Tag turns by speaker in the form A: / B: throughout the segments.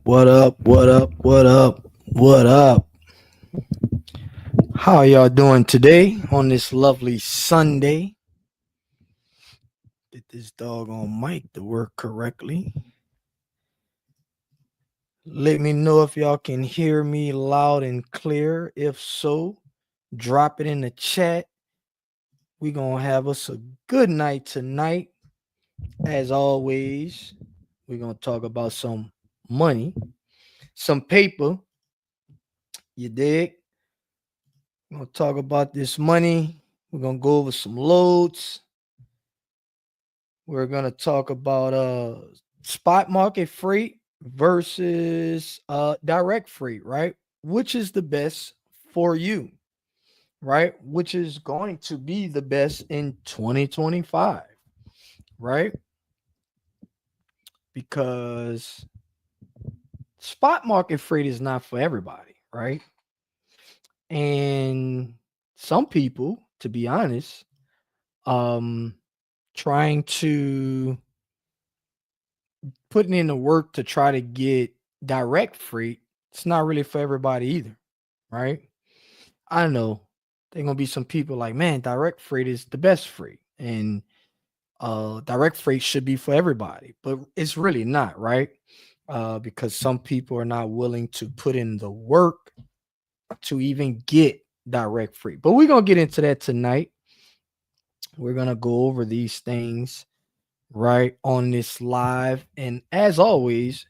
A: What up? What up? What up? What up? How y'all doing today on this lovely Sunday? Get this doggone mic to work correctly. Let me know if y'all can hear me loud and clear. If so, drop it in the chat. We gonna have us a good night tonight. As always, we're gonna talk about some money, some paper. You dig? We're gonna talk about this money. We're gonna go over some loads. We're gonna talk about spot market freight versus direct freight, right? Which is the best for you, right? Which is going to be the best in 2025, right? Because spot market freight is not for everybody, right? And some people, to be honest, um trying to putting in the work to try to get direct freight, it's not really for everybody either, right? I know there gonna be some people like, man, direct freight is the best freight, and direct freight should be for everybody, but it's really not, right? Because some people are not willing to put in the work to even get direct freight. But we're gonna get into that tonight. We're gonna go over these things right on this live, and as always,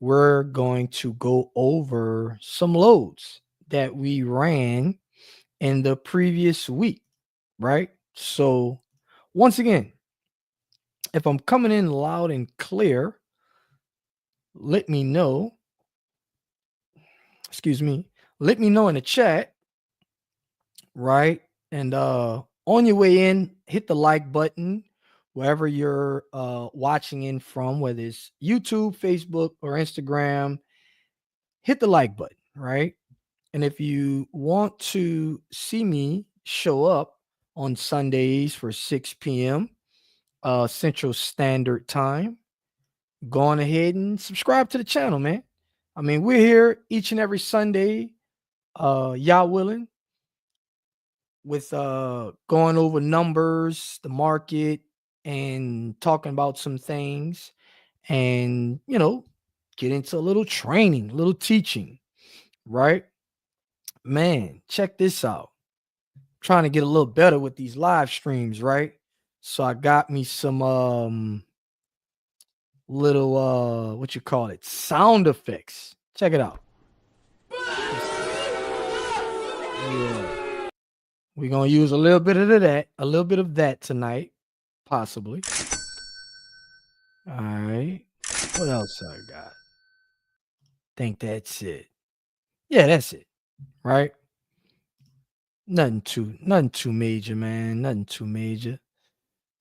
A: we're going to go over some loads that we ran in the previous week, right? So, once again, if I'm coming in loud and clear, let me know. Excuse me. Let me know in the chat, right? And on your way in, hit the like button wherever you're watching in from, whether it's YouTube, Facebook, or Instagram. Hit the like button, right? And if you want to see me show up on Sundays for 6 p.m. Central Standard Time, go on ahead and subscribe to the channel, man. I mean, we're here each and every Sunday, y'all willing, with going over numbers, the market, and talking about some things, and get into a little training, a little teaching, right? Man, check this out. Trying to get a little better with these live streams, right? So I got me some little what you call it, sound effects. Check it out. Yeah. We're gonna use a little bit of that, tonight, possibly. All right. What else I got? Think that's it. Yeah, that's it. Right? Nothing too major, man. Nothing too major.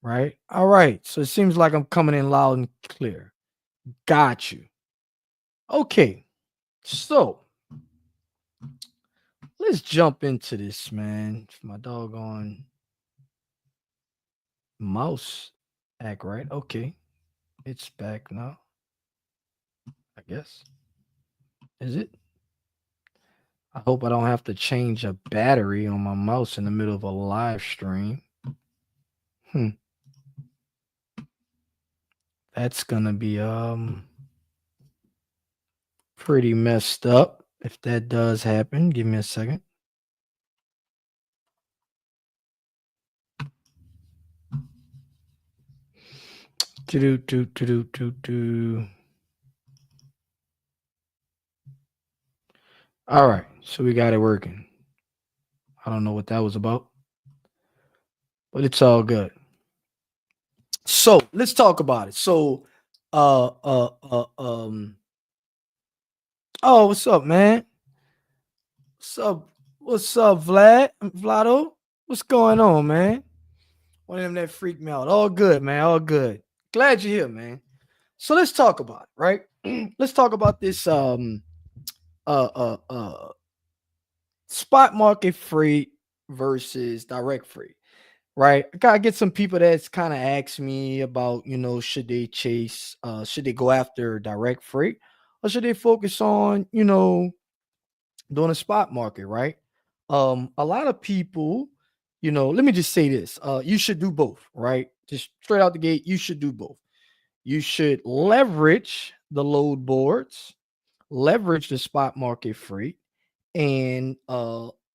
A: Right? All right. So it seems like I'm coming in loud and clear. Got you. Okay. So let's jump into this, man. If my doggone mouse act right. Okay. It's back now, I guess. Is it? I hope I don't have to change a battery on my mouse in the middle of a live stream. Hmm. That's gonna be pretty messed up if that does happen. Give me a second. Do do do do do do. All right, so we got it working. I don't know what that was about, but it's all good. So let's talk about it. So, uh, uh, uh, um, oh, what's up, man? What's up? What's up, Vlado? What's going on, man? One of them that freaked me out. All good, man. All good. Glad you're here, man. So let's talk about it, right? Let's talk about this uh uh uh spot market freight versus direct freight, right? I gotta get some people that's kind of asked me about, should they go after direct freight or should they focus on, doing a spot market, right? A lot of people, let me just say this. You should do both, right? Just straight out the gate, you should do both. You should leverage the load boards, leverage the spot market freight, and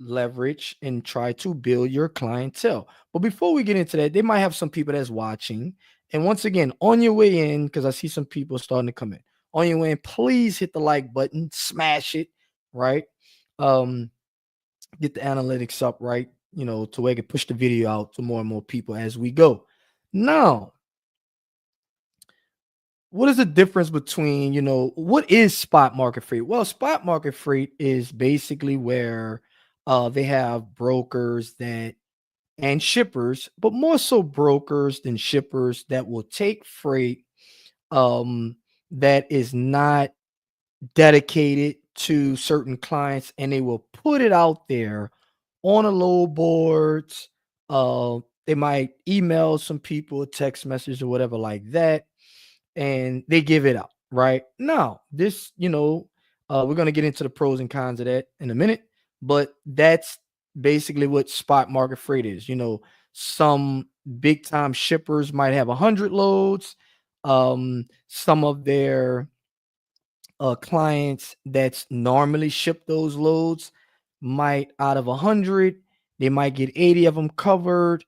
A: leverage and try to build your clientele. But before we get into that, they might have some people that's watching. And once again, on your way in, because I see some people starting to come in. On your way in, please hit the like button, smash it, right? Um, get the analytics up, right? To where I can push the video out to more and more people as we go. Now, what is the difference between, what is spot market freight? Well, spot market freight is basically where they have brokers that and shippers, but more so brokers than shippers that will take freight that is not dedicated to certain clients, and they will put it out there on a load boards. They might email some people, a text message or whatever like that, and they give it out. Right now, this, we're gonna get into the pros and cons of that in a minute, but that's basically what spot market freight is. Some big time shippers might have 100 loads. Some of their clients that's normally ship those loads might, out of 100, they might get 80 of them covered.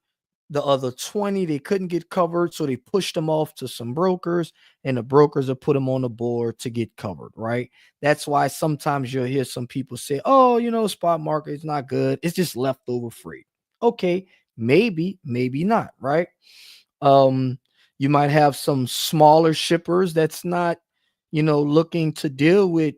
A: The other 20 they couldn't get covered, so they pushed them off to some brokers, and the brokers will put them on the board to get covered, right? That's why sometimes you'll hear some people say, oh, spot market is not good, it's just leftover freight. Okay, maybe not, right? um you might have some smaller shippers that's not, looking to deal with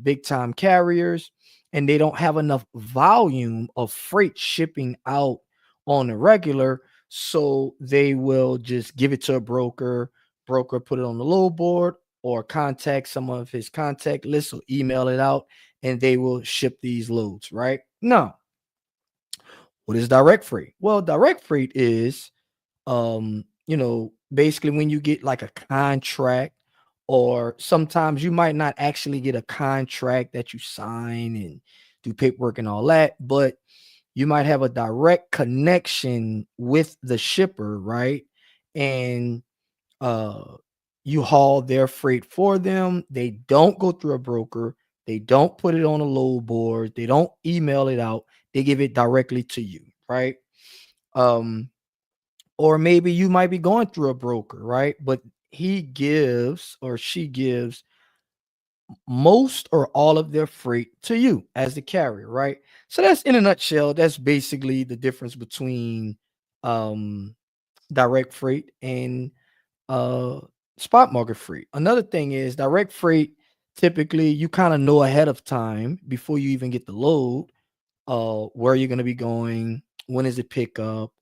A: big time carriers, and they don't have enough volume of freight shipping out on a regular, so they will just give it to a broker put it on the load board, or contact some of his contact list, or email it out, and they will ship these loads. Right now, what is direct freight? Well, direct freight is, basically when you get like a contract, or sometimes you might not actually get a contract that you sign and do paperwork and all that, but you might have a direct connection with the shipper, right? And uh you haul their freight for them. They don't go through a broker, they don't put it on a load board, they don't email it out, they give it directly to you, right? um or maybe you might be going through a broker, right? But he gives or she gives most or all of their freight to you as the carrier, right? So that's, in a nutshell, that's basically the difference between um direct freight and uh spot market freight. Another thing is direct freight, typically you kind of know ahead of time before you even get the load, where you're going to be going, when is the pickup,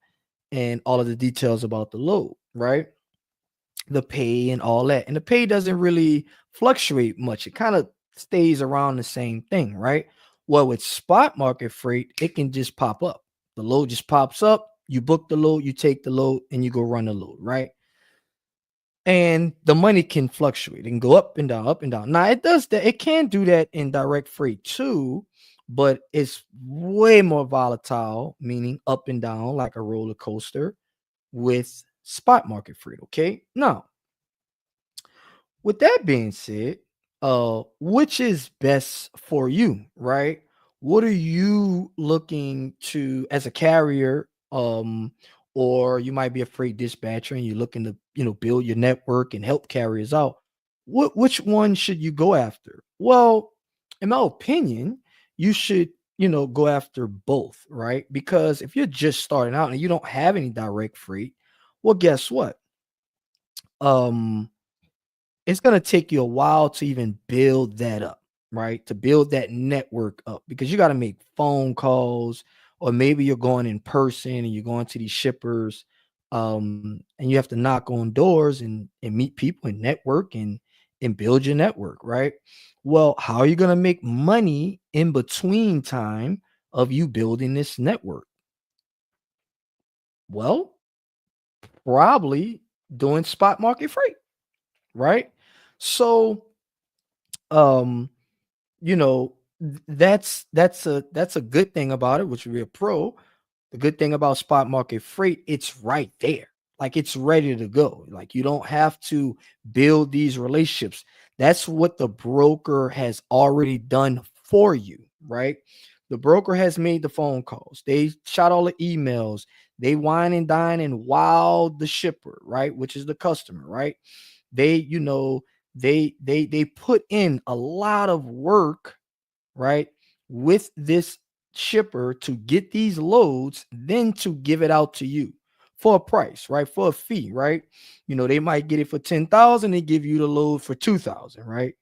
A: and all of the details about the load, right? The pay and all that. And the pay doesn't really fluctuate much. It kind of stays around the same thing, right? Well, with spot market freight, it can just pop up. The load just pops up. You book the load, you take the load, and you go run the load, right? And the money can fluctuate. It can go up and down, up and down. Now it does that. It can do that in direct freight too, but it's way more volatile, meaning up and down like a roller coaster, with spot market freight. Okay. Now, with that being said, which is best for you, right? What are you looking to as a carrier? Or you might be a freight dispatcher and you're looking to, build your network and help carriers out. Which one should you go after? Well, in my opinion, you should, go after both, right? Because if you're just starting out and you don't have any direct freight, well, guess what? Um, it's going to take you a while to even build that up, right? To build that network up, because you got to make phone calls, or maybe you're going in person and you're going to these shippers, and you have to knock on doors and meet people and network and build your network, right? Well, how are you going to make money in between time of you building this network? Well, probably doing spot market freight, right? So um, that's a good thing about it, which would be a pro. The good thing about spot market freight, it's right there. Like it's ready to go. Like you don't have to build these relationships. That's what the broker has already done for you, right? The broker has made the phone calls. They shot all the emails. They wine and dine and wow the shipper, right? Which is the customer, right? They, they put in a lot of work, right, with this shipper to get these loads, then to give it out to you for a price, right? For a fee, right? They might get it for 10,000, they give you the load for 2,000, right?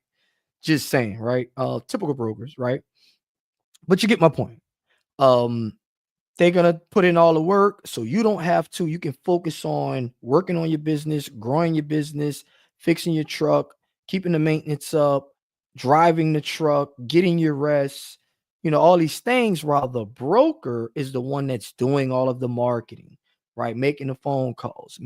A: Just saying, right? Typical brokers, right? But you get my point. Um, they're gonna put in all the work, so you don't have to. You can focus on working on your business, growing your business, fixing your truck, keeping the maintenance up, driving the truck, getting your rest, all these things, while the broker is the one that's doing all of the marketing, right? Making the phone calls,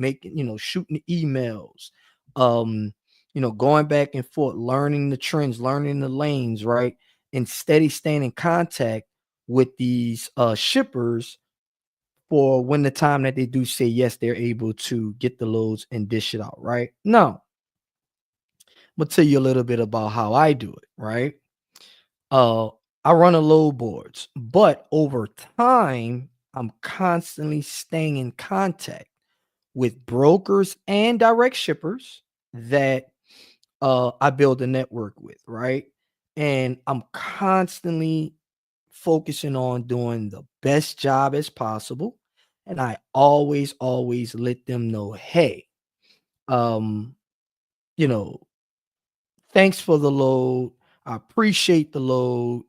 A: shooting the emails, going back and forth, learning the trends, learning the lanes, right? And steady staying in contact with these shippers for when the time that they do say yes, they're able to get the loads and dish it out, right? Now, I'm gonna tell you a little bit about how I do it, right? Uh, I run a load boards, but over time, I'm constantly staying in contact with brokers and direct shippers that I build a network with, right? And I'm constantly focusing on doing the best job as possible. And I always let them know, hey, um, you know, thanks for the load. I appreciate the load.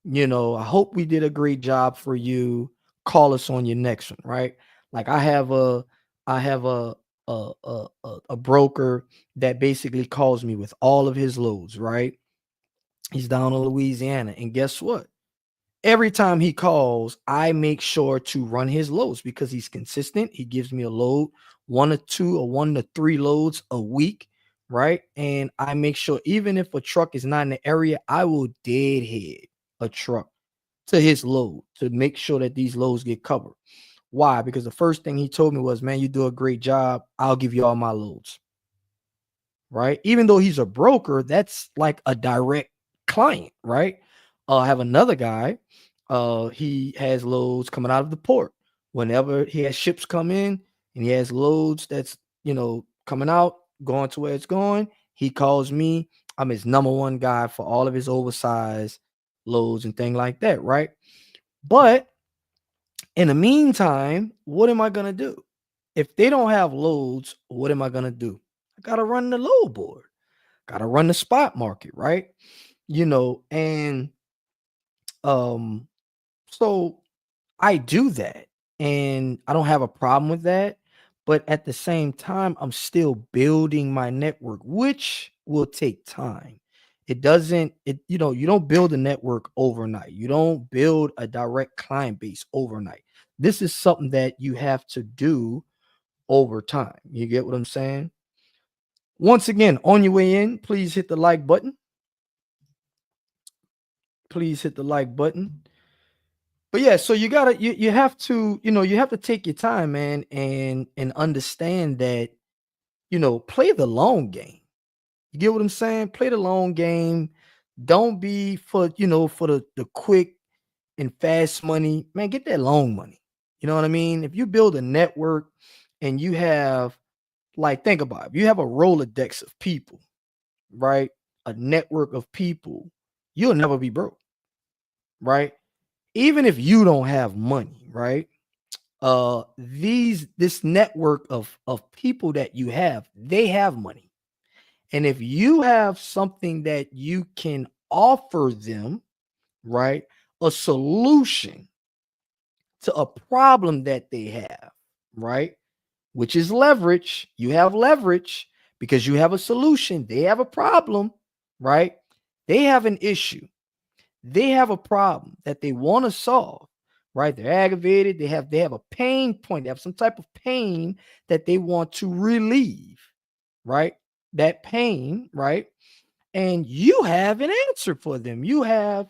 A: I hope we did a great job for you. Call us on your next one, right? Like I have a broker that basically calls me with all of his loads, right? He's down in Louisiana. And guess what? Every time he calls, I make sure to run his loads because he's consistent. He gives me a load, one or two or one to three loads a week, right? And I make sure, even if a truck is not in the area, I will deadhead a truck to his load to make sure that these loads get covered. Why? Because the first thing he told me was, man, you do a great job. I'll give you all my loads, right? Even though he's a broker, that's like a direct client, right? I have another guy. He has loads coming out of the port. Whenever he has ships come in and he has loads that's coming out, going to where it's going, he calls me. I'm his number one guy for all of his oversized loads and things like that, right? But in the meantime, what am I gonna do? If they don't have loads, what am I gonna do? I gotta run the load board. Gotta run the spot market, right? And um, so I do that and I don't have a problem with that. But at the same time, I'm still building my network, which will take time. It doesn't, you don't build a network overnight. You don't build a direct client base overnight. This is something that you have to do over time. You get what I'm saying? Once again, on your way in, please hit the like button. Please hit the like button. But yeah, so you have to, you have to take your time, man, and understand that, play the long game. You get what I'm saying? Play the long game. Don't be for the quick and fast money. Man, get that long money. You know what I mean? If you build a network and you have, like, think about it, if you have a Rolodex of people, right? A network of people, you'll never be broke, right? Even if you don't have money, right? This network of people that you have, they have money. And if you have something that you can offer them, right? A solution to a problem that they have, right? Which is leverage. You have leverage because you have a solution. They have a problem, right? They have an issue. They have a problem that they want to solve, right? They're aggravated. They have a pain point. They have some type of pain that they want to relieve, right? That pain, right? and you have an answer for them. You have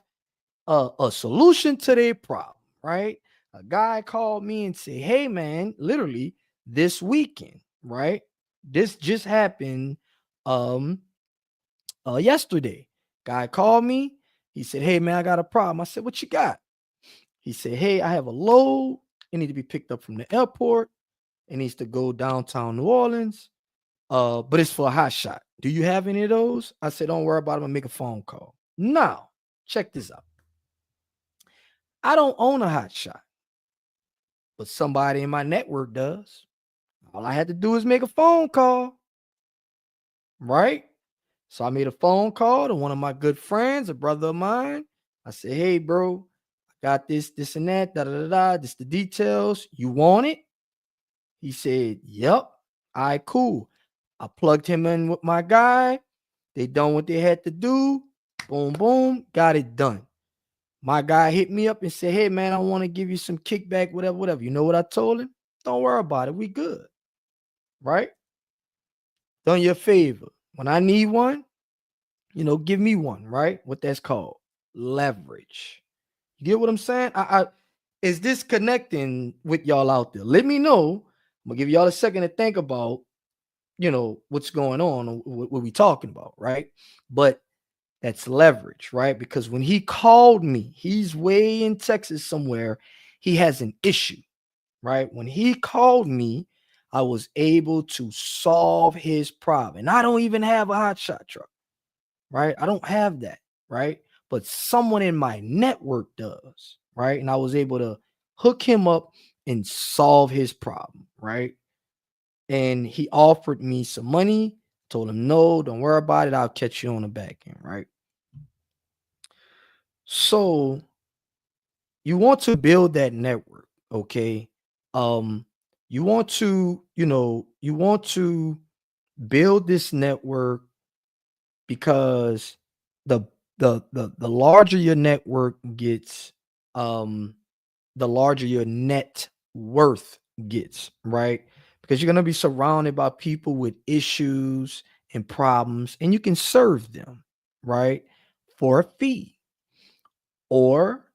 A: a solution to their problem, right? A guy called me and said, "Hey, man, literally this weekend, right? This just happened um yesterday. Guy called me. He said, "Hey, man, I got a problem." I said, "What you got?" He said, "Hey, I have a load. It need to be picked up from the airport. It needs to go downtown New Orleans. But it's for a hot shot. Do you have any of those?" I said, "Don't worry about it. I'm gonna make a phone call." Now, check this out. I don't own a hot shot, but somebody in my network does. All I had to do is make a phone call, right? So I made a phone call to one of my good friends, a brother of mine. I said, "Hey, bro, I got this, and that, da da da da. This the details. You want it?" He said, "Yep." All right, cool. I plugged him in with my guy. They done what they had to do. Boom, boom, got it done. My guy hit me up and said, "Hey, man, I want to give you some kickback, whatever, whatever." You know what I told him? "Don't worry about it. We good." Right? Done you a favor. When I need one, give me one, right? What that's called? Leverage. You get what I'm saying? I is this connecting with y'all out there? Let me know. I'm gonna give y'all a second to think about, what's going on, what we talking about, right? But that's leverage, right? Because when he called me, he's way in Texas somewhere. He has an issue, right? When he called me, I was able to solve his problem. And I don't even have a hotshot truck, right? I don't have that, right? But someone in my network does, right? And I was able to hook him up and solve his problem, right? And he offered me some money. Told him, "No, don't worry about it. I'll catch you on the back end," right? So you want to build that network, okay? Um, you want to, build this network because the the larger your network gets, um, the larger your net worth gets, right? Because you're gonna be surrounded by people with issues and problems, and you can serve them, right? For a fee. Or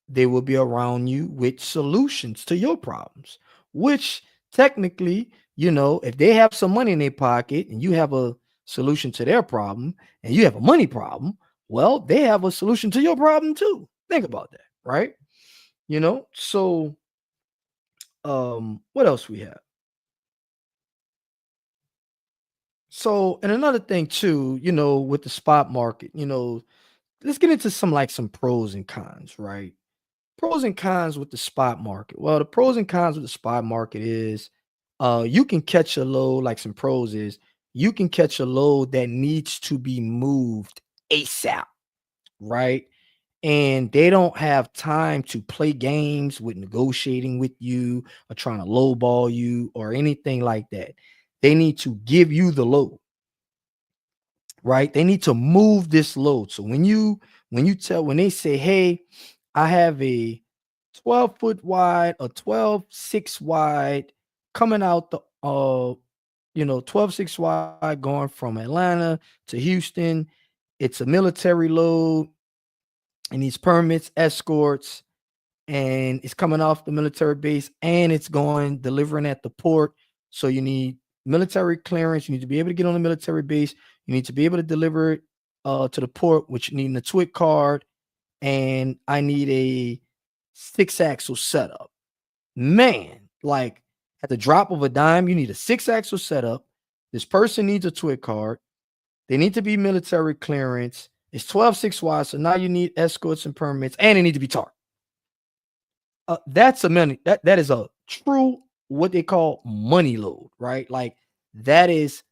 A: they will be around you with solutions to your problems, which technically, if they have some money in their pocket and you have a solution to their problem and you have a money problem, well, they have a solution to your problem too. Think about that, right? So what else we have? So, and another thing too, with the spot market, let's get into some pros and cons, right? Pros and cons with the spot market. Well, the pros and cons with the spot market is you can catch a load, like some pros is you can catch a load that needs to be moved ASAP, right? And they don't have time to play games with negotiating with you or trying to lowball you or anything like that. They need to give you the load, right? They need to move this load. So when they say, "Hey, I have a 12-foot wide, a 12.6 wide coming out the 12.6 wide going from Atlanta to Houston. It's a military load and these permits, escorts, and it's coming off the military base and it's going delivering at the port. So you need military clearance. You need to be able to get on the military base. You need to be able to deliver it to the port, which needing a TWIC card, and I need a 6-axle setup. Man, like at the drop of a dime, you need a 6-axle setup. This person needs a TWIC card. They need to be military clearance. It's 12.6 wide, so now you need escorts and permits, and they need to be tarred. That's a money. That is a true what they call money load, right? Like that is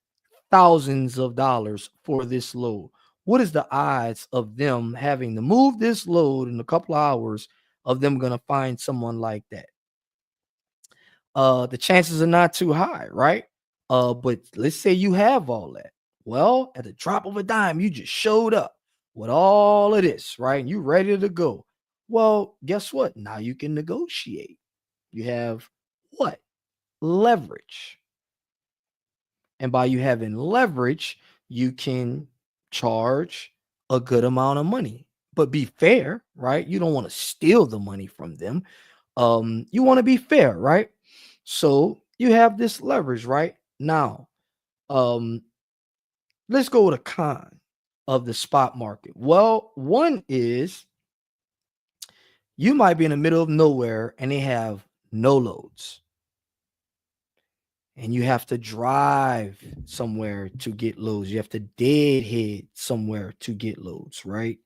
A: thousands of dollars for this load. What is the odds of them having to move this load in a couple of hours of them going to find someone like that? The chances are not too high, right? But let's say you have all that. Well, at the drop of a dime, you just showed up with all of this, right? And you ready to go. Well, guess what? Now you can negotiate. You have what? Leverage. And by you having leverage, you can charge a good amount of money, but be fair, right? You don't want to steal the money from them. You want to be fair, right? So you have this leverage, right? Now, um, let's go with a con of the spot market. Well, one is you might be in the middle of nowhere and they have no loads, and you have to drive somewhere to get loads. You have to deadhead somewhere to get loads, right?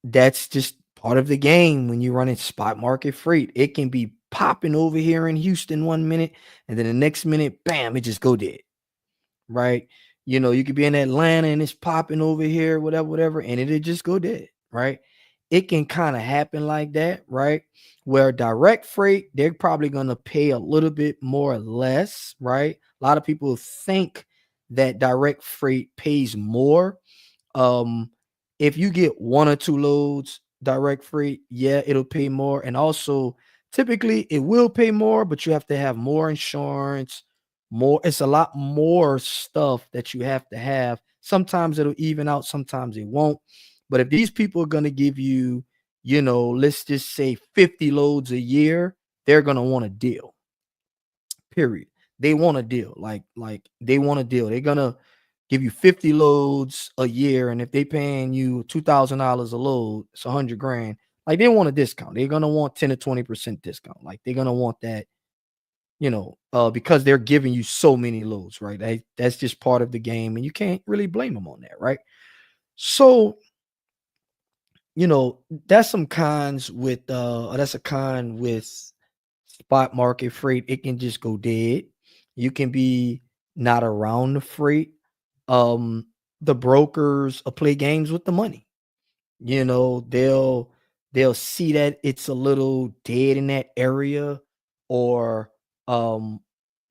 A: That's just part of the game when you're running spot market freight. It can be popping over here in Houston 1 minute, and then the next minute, bam, it just go dead, right? You could be in Atlanta and it's popping over here, whatever, whatever, and it'll just go dead, right? It can kind of happen like that, right? Where direct freight, they're probably going to pay a little bit more or less, right? A lot of people think that direct freight pays more. um, if you get one or two loads direct freight, yeah, it'll pay more. And also, typically, it will pay more, but you have to have more insurance, more. It's a lot more stuff that you have to have. Sometimes it'll even out, sometimes it won't. But if these people are going to give you, let's just say 50 loads a year, they're going to want a deal. Period. They want a deal. Like they want a deal. They're gonna give you 50 loads a year, and if they paying you $2,000 a load, it's 100 grand. Like they want a discount. They're gonna want 10 to 20% discount. Like they're gonna want that, because they're giving you so many loads, right? That's just part of the game, and you can't really blame them on that, right? So, that's some cons with that's a con with spot market freight. It can just go dead. You can be not around the freight. The brokers play games with the money. They'll see that it's a little dead in that area, or um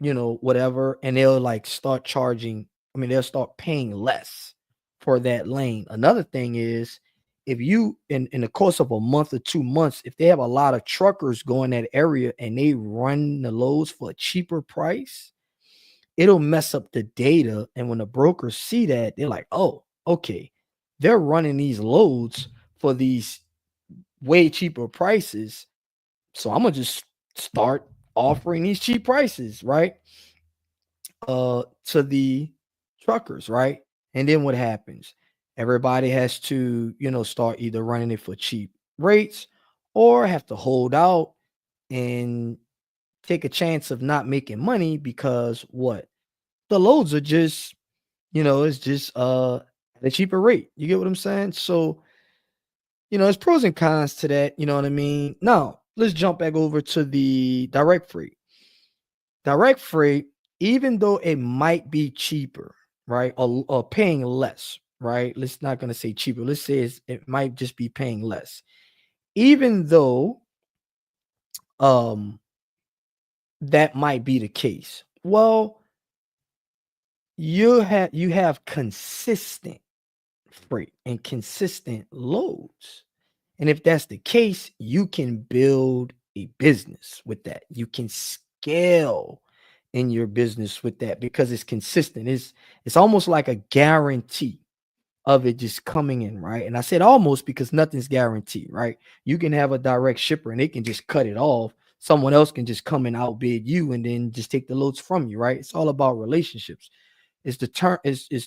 A: whatever, and they'll like start charging. I mean, they'll start paying less for that lane. Another thing is, if you in the course of a month or 2 months, if they have a lot of truckers going that area and they run the loads for a cheaper price, it'll mess up the data. And when the brokers see that, they're like, oh, okay, they're running these loads for these way cheaper prices. So I'm gonna just start offering these cheap prices, right? To the truckers, right? And then what happens? Everybody has to, start either running it for cheap rates or have to hold out and take a chance of not making money because what? The loads are just, it's just at a cheaper rate. You get what I'm saying? So, there's pros and cons to that, you know what I mean? Now, let's jump back over to the direct freight. Direct freight, even though it might be cheaper, right? Or paying less, right? Let's not gonna say cheaper. Let's say it might just be paying less. Even though um that might be the case. Well, you have consistent freight and consistent loads. And if that's the case, you can build a business with that. You can scale in your business with that because it's consistent. It's almost like a guarantee of it just coming in, right? And I said almost because nothing's guaranteed, right? You can have a direct shipper and they can just cut it off. Someone else can just come and outbid you and then just take the loads from you, right? It's all about relationships. Is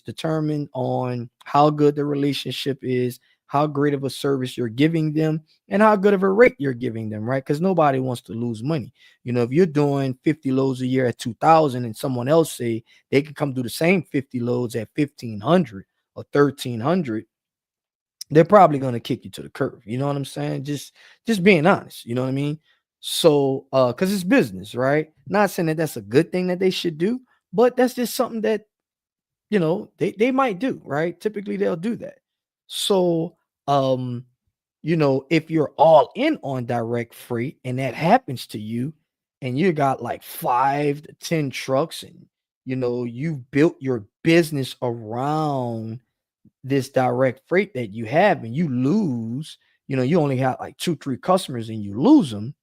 A: determined on how good the relationship is, how great of a service you're giving them, and how good of a rate you're giving them, right? Because nobody wants to lose money. If you're doing 50 loads a year at 2,000 and someone else say they can come do the same 50 loads at 1,500 or 1,300, they're probably going to kick you to the curb. You know what I'm saying? Just being honest. You know what I mean? So, because it's business, right? Not saying that that's a good thing that they should do, but that's just something that they might do, right? Typically they'll do that. So, if you're all in on direct freight and that happens to you and you got like 5 to 10 trucks, and you've built your business around this direct freight that you have, and you lose, you only have like 2, 3 customers and you lose them,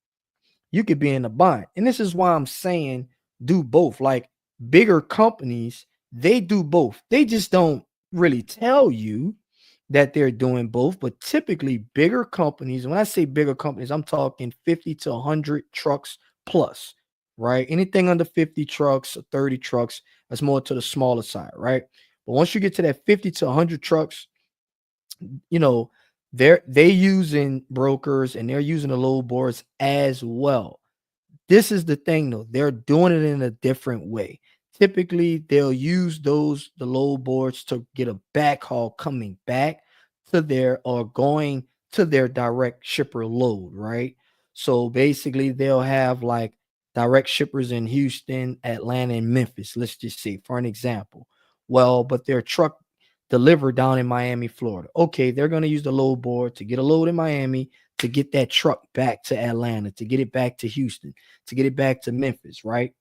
A: you could be in a bind. And this is why I'm saying do both. Like bigger companies, they do both. They just don't really tell you that they're doing both, but typically bigger companies, and when I say bigger companies, I'm talking 50 to 100 trucks plus, right? Anything under 50 trucks or 30 trucks, that's more to the smaller side, right? But once you get to that 50 to 100 trucks, you know, they using brokers and they're using the load boards as well. This is the thing though, they're doing it in a different way. Typically, they'll use the load boards to get a backhaul coming back to their or going to their direct shipper load, right? So basically, they'll have like direct shippers in Houston, Atlanta, and Memphis. Let's just say, for an example. Well, but their truck delivered down in Miami, Florida. Okay, they're going to use the load board to get a load in Miami to get that truck back to Atlanta, to get it back to Houston, to get it back to Memphis, right?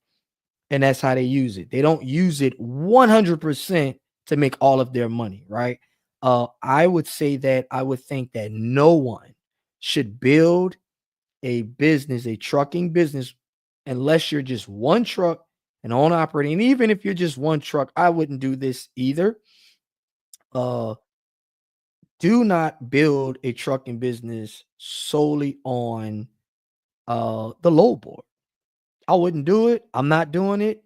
A: And that's how they use it. They don't use it 100% to make all of their money, right? I would say that I would think that no one should build a business, a trucking business, unless you're just one truck and on operating. And even if you're just one truck, I wouldn't do this either. Uh, do not build a trucking business solely on the low board. I wouldn't do it. I'm not doing it.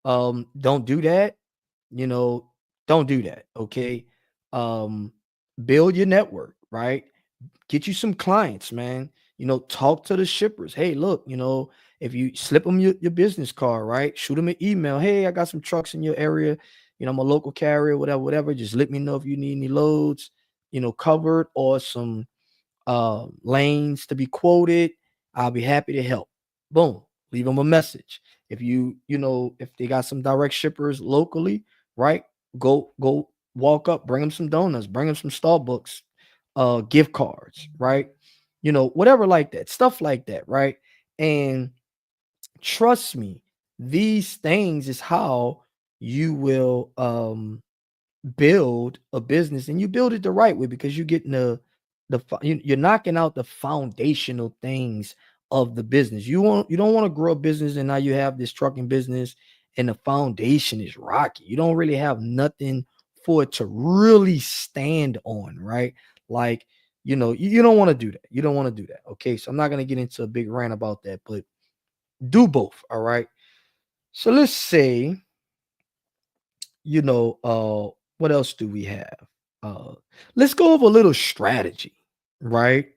A: Don't do that. You know, don't do that. Okay. Um, build your network, right? Get you some clients, man. Talk to the shippers. Hey, look, if you slip them your business card, right? Shoot them an email. Hey, I got some trucks in your area. I'm a local carrier, whatever, whatever. Just let me know if you need any loads, covered or some lanes to be quoted. I'll be happy to help. Boom. Leave them a message. If they got some direct shippers locally, right? Go walk up, bring them some donuts, bring them some Starbucks, gift cards, right? Whatever like that, stuff like that, right? And trust me, these things is how you will build a business, and you build it the right way because you're getting you're knocking out the foundational things of the business. You don't want to grow a business and now you have this trucking business and the foundation is rocky. You don't really have nothing for it to really stand on, right? Like, you don't want to do that. You don't want to do that. Okay. So I'm not going to get into a big rant about that, but do both. All right. So let's say what else do we have? Uh, let's go over a little strategy, right?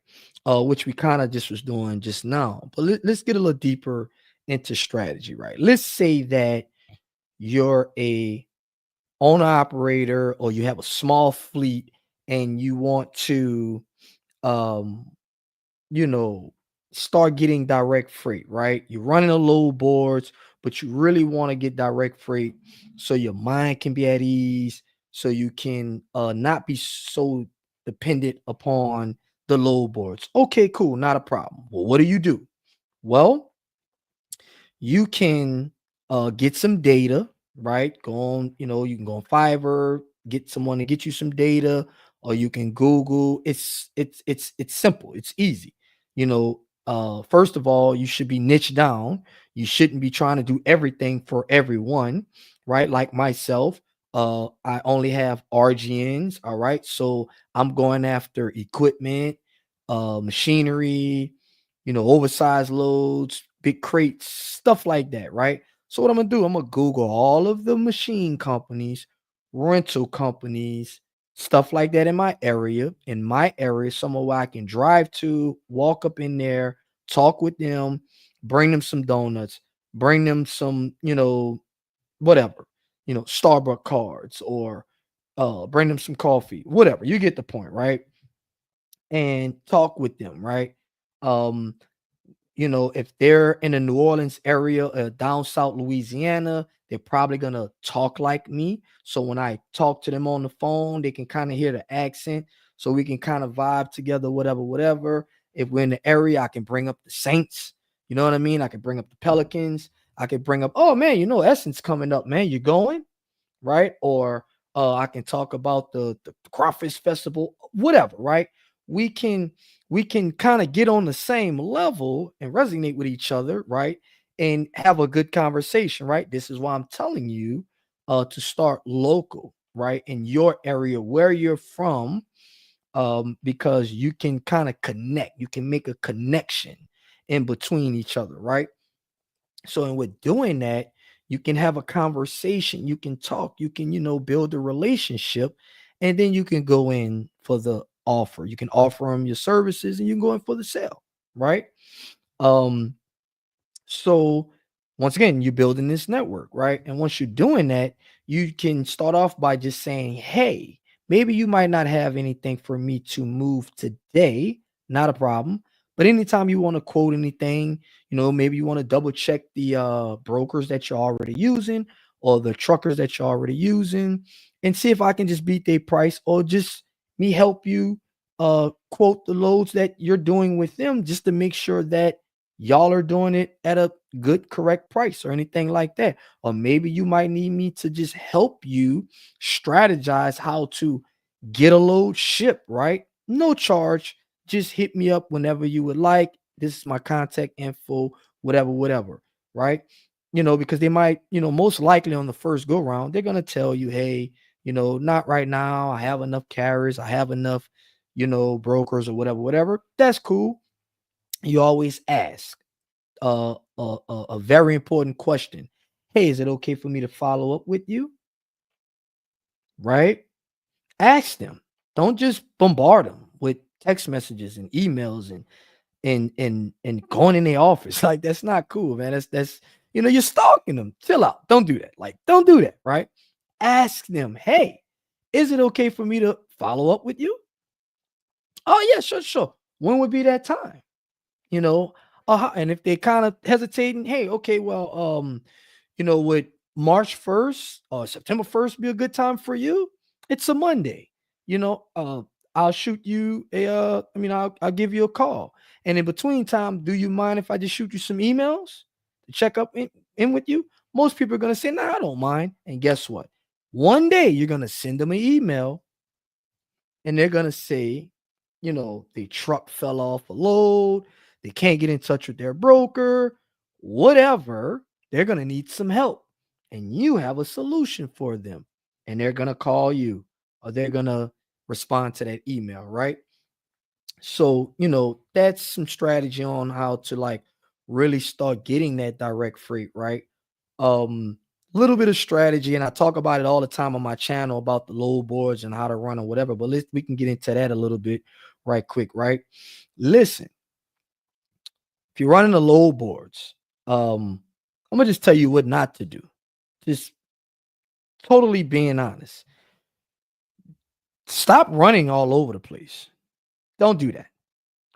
A: Which we kind of just was doing just now, but let's get a little deeper into strategy, right? Let's say that you're a owner operator or you have a small fleet and you want to um you know, start getting direct freight, right? You're running a load boards, but you really want to get direct freight so your mind can be at ease, so you can not be so dependent upon the load boards. Okay, cool, not a problem. Well, what do you do? Well, you can get some data, right? You can go on Fiverr, get someone to get you some data, or you can Google. It's simple, it's easy. First of all, you should be niche down. You shouldn't be trying to do everything for everyone, right? Like myself, I only have RGNs, all right. So I'm going after equipment, machinery, oversized loads, big crates, stuff like that, right? So what I'm gonna do, I'm gonna Google all of the machine companies, rental companies, stuff like that in my area. In my area, somewhere where I can drive to, walk up in there, talk with them, bring them some donuts, bring them some, whatever, Starbucks cards or bring them some coffee, whatever. You get the point, right? And talk with them, right? Um, if they're in the New Orleans area, down South Louisiana, they're probably gonna talk like me. So when I talk to them on the phone, they can kind of hear the accent, so we can kind of vibe together, whatever, whatever. If we're in the area, I can bring up the Saints. You know what I mean? I can bring up the Pelicans. I could bring up, oh man, Essence coming up, man. You going? Right? Or I can talk about the crawfish festival, whatever, right? We can we can kind of get on the same level and resonate with each other, right? And have a good conversation, right? This is why I'm telling you to start local. right, in your area where you're from, because you can kind of connect, you can make a connection in between each other, right? So, and with doing that, you can have a conversation, you can talk, you can, build a relationship, and then you can go in for the offer. You can offer them your services and you can go in for the sale, right? Um, so once again, you're building this network, right? And once you're doing that, you can start off by just saying, hey, maybe you might not have anything for me to move today. Not a problem. But anytime you want to quote anything, maybe you want to double check the brokers that you're already using or the truckers that you're already using and see if I can just beat their price or just me help you quote the loads that you're doing with them just to make sure that y'all are doing it at a good, correct price or anything like that. Or maybe you might need me to just help you strategize how to get a load shipped, right? No charge. Just hit me up whenever you would like. This is my contact info, whatever, whatever, right? Because they might, most likely on the first go round, they're going to tell you, hey, not right now. I have enough carriers. I have enough, brokers or whatever, whatever. That's cool. You always ask a very important question. Hey, is it okay for me to follow up with you? Right? Ask them. Don't just bombard them with text messages and emails and going in their office. Like that's not cool, man. That's you're stalking them. Chill out. Don't do that. Like, don't do that, right? Ask them, hey, is it okay for me to follow up with you? Oh, yeah, sure, sure. When would be that time? you know and if they kind of hesitating, hey, okay, well, would March 1st or September 1st be a good time for you? It's a Monday. you know uh I'll shoot you I'll give you a call, and in between time, do you mind if I just shoot you some emails to check up in with you? Most people are going to say, nah, I don't mind. And guess what? One day you're going to send them an email and they're gonna say, the truck fell off a load, they can't get in touch with their broker, whatever. They're gonna need some help, and you have a solution for them, and they're gonna call you or they're gonna respond to that email, right? So, that's some strategy on how to like really start getting that direct freight, right? Little bit of strategy, and I talk about it all the time on my channel about the load boards and how to run or whatever, but we can get into that a little bit right quick, right? Listen, if you're running the load boards, I'm gonna just tell you what not to do. Just totally being honest. Stop running all over the place. Don't do that.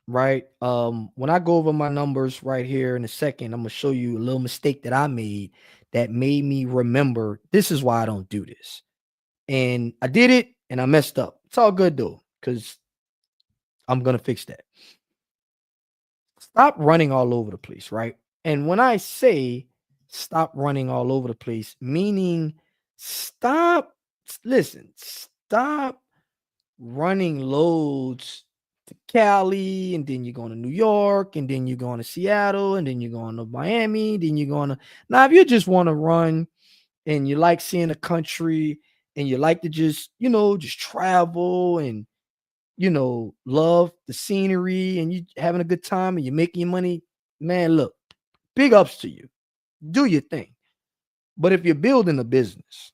A: Right? When I go over my numbers right here in a second, I'm gonna show you a little mistake that I made that made me remember this is why I don't do this. And I did it and I messed up. It's all good though, because I'm gonna fix that. Stop running all over the place, right? And when I say stop running all over the place, meaning stop, listen, stop running loads to Cali, and then you're going to New York, and then you're going to Seattle, and then you're going to Miami, then you're going to now if you just want to run and you like seeing the country and you like to just, just travel and love the scenery and you having a good time and you're making your money, man, look, big ups to you. Do your thing. But if you're building a business